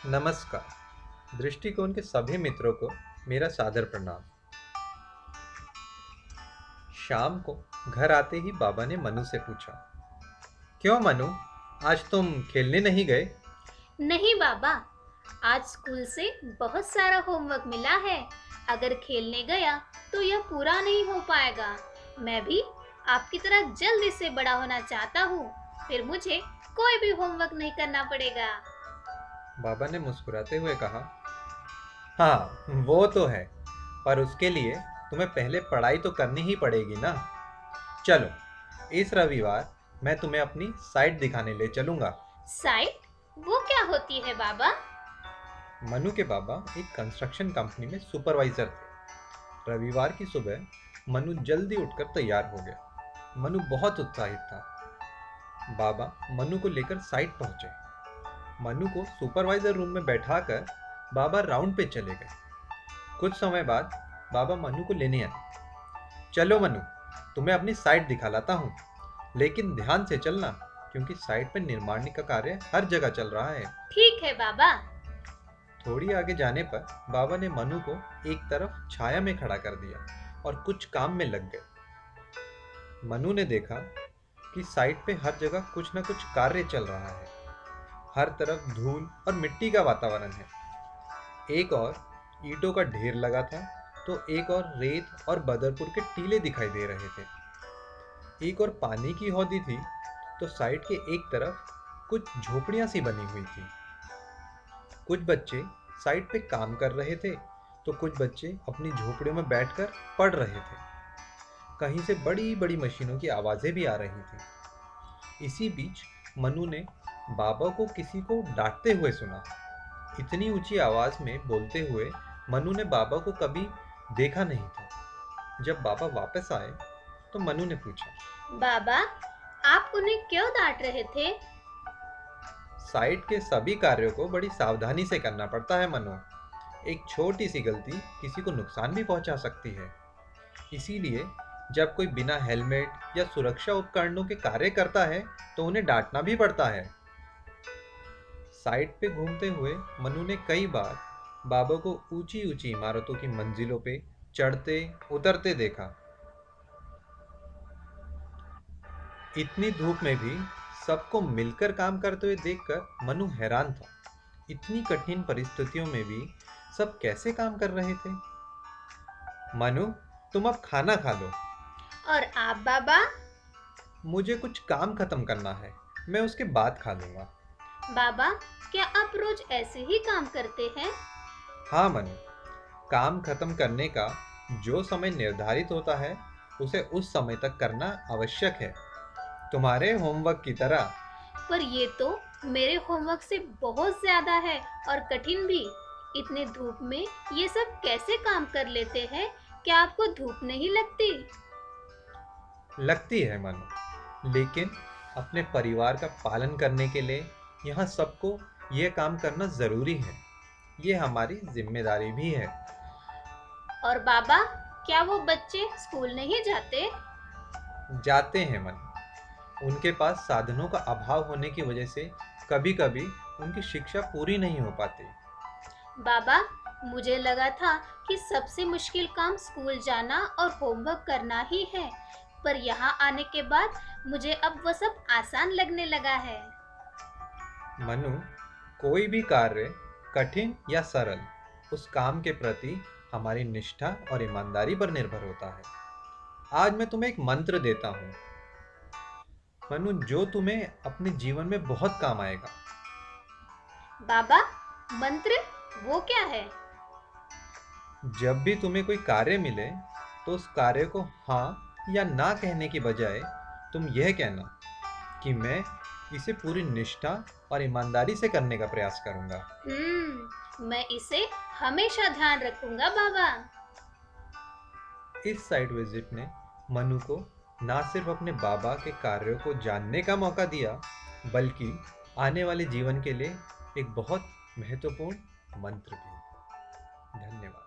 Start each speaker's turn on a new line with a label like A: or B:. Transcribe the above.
A: नमस्कार। दृष्टिकोण के सभी मित्रों को मेरा सादर प्रणाम। शाम को घर आते ही बाबा ने मनु से पूछा, क्यों मनु, आज तुम खेलने नहीं गए?
B: नहीं बाबा, आज स्कूल से बहुत सारा होमवर्क मिला है। अगर खेलने गया तो यह पूरा नहीं हो पाएगा। मैं भी आपकी तरह जल्दी से बड़ा होना चाहता हूँ। फिर मुझे कोई भी होमवर्क नहीं करना पड़ेगा।
A: बाबा ने मुस्कुराते हुए कहा, हाँ वो तो है, पर उसके लिए तुम्हें पहले पढ़ाई तो करनी ही पड़ेगी ना। चलो, इस रविवार मैं तुम्हें अपनी साइट दिखाने ले चलूंगा।
B: साइट? वो क्या होती है बाबा?
A: मनु के बाबा एक कंस्ट्रक्शन कंपनी में सुपरवाइजर थे। रविवार की सुबह मनु जल्दी उठकर तैयार हो गया। मनु बहुत उत्साहित था। बाबा मनु को लेकर साइट पहुंचे। मनु को सुपरवाइजर रूम में बैठाकर बाबा राउंड पे चले गए। कुछ समय बाद बाबा मनु को लेने आए। चलो मनु, तुम्हें अपनी साइट दिखा लाता हूँ, लेकिन ध्यान से चलना, क्योंकि साइट पे निर्माण का कार्य हर जगह चल रहा है।
B: ठीक है बाबा।
A: थोड़ी आगे जाने पर बाबा ने मनु को एक तरफ छाया में खड़ा कर दिया और कुछ काम में लग गए। मनु ने देखा कि साइट पे हर जगह कुछ न कुछ कार्य चल रहा है। हर तरफ धूल और मिट्टी का वातावरण है। एक और ईंटों का ढेर लगा था, तो एक और रेत और बदरपुर के टीले दिखाई दे रहे थे। एक और पानी की हौदी थी, तो साइट के एक तरफ कुछ झोपड़ियां सी बनी हुई थी। कुछ बच्चे साइट पे काम कर रहे थे, तो कुछ बच्चे अपनी झोपड़ियों में बैठकर पढ़ रहे थे। कहीं से बड़ी बड़ी मशीनों की आवाजें भी आ रही थी। इसी बीच मनु ने बाबा को किसी को डांटते हुए सुना। इतनी ऊंची आवाज में बोलते हुए मनु ने बाबा को कभी देखा नहीं था। जब बाबा वापस आए तो मनु ने पूछा,
B: बाबा, आप उन्हें क्यों डांट रहे थे?
A: साइट के सभी कार्यों को बड़ी सावधानी से करना पड़ता है मनु। एक छोटी सी गलती किसी को नुकसान भी पहुंचा सकती है। इसीलिए जब कोई बिना हेलमेट या सुरक्षा उपकरणों के कार्य करता है तो उन्हें डांटना भी पड़ता है। साइट पे घूमते हुए मनु ने कई बार बाबा को ऊंची ऊंची इमारतों की मंजिलों पे चढ़ते उतरते देखा। इतनी धूप में भी सबको मिलकर काम करते हुए देखकर मनु हैरान था। इतनी कठिन परिस्थितियों में भी सब कैसे काम कर रहे थे। मनु, तुम अब खाना खा लो।
B: और आप बाबा?
A: मुझे कुछ काम खत्म करना है, मैं उसके बाद खा लूंगा।
B: बाबा, क्या आप रोज ऐसे ही काम करते हैं?
A: हाँ मनु, काम खत्म करने का जो समय निर्धारित होता है उसे उस समय तक करना आवश्यक है, तुम्हारे होमवर्क की तरह।
B: पर ये तो मेरे होमवर्क से बहुत ज्यादा है और कठिन भी। इतने धूप में ये सब कैसे काम कर लेते हैं? क्या आपको धूप नहीं लगती?
A: लगती है मनु, लेकिन अपने परिवार का पालन करने के लिए यहाँ सबको यह काम करना जरूरी है। ये हमारी जिम्मेदारी भी है।
B: और बाबा, क्या वो बच्चे स्कूल नहीं जाते?
A: जाते हैं मनु, उनके पास साधनों का अभाव होने की वजह से कभी कभी उनकी शिक्षा पूरी नहीं हो पाती।
B: बाबा, मुझे लगा था कि सबसे मुश्किल काम स्कूल जाना और होमवर्क करना ही है। पर यहाँ आने के बाद मुझे अब वो सब आसान लगने लगा है।
A: मनु, कोई भी कार्य कठिन या सरल, उस काम के प्रति हमारी निष्ठा और ईमानदारी पर निर्भर होता है। आज मैं तुम्हें एक मंत्र देता हूँ मनु, जो तुम्हें अपने जीवन में बहुत काम आएगा।
B: बाबा, मंत्र? वो क्या है?
A: जब भी तुम्हें कोई कार्य मिले तो उस कार्य को हाँ या ना कहने की बजाय तुम यह कहना कि मैं इसे पूरी निष्ठा और ईमानदारी से करने का प्रयास करूंगा।
B: मैं इसे हमेशा ध्यान रखूंगा बाबा।
A: इस साइट विजिट ने मनु को ना सिर्फ अपने बाबा के कार्यों को जानने का मौका दिया, बल्कि आने वाले जीवन के लिए एक बहुत महत्वपूर्ण मंत्र भी। धन्यवाद।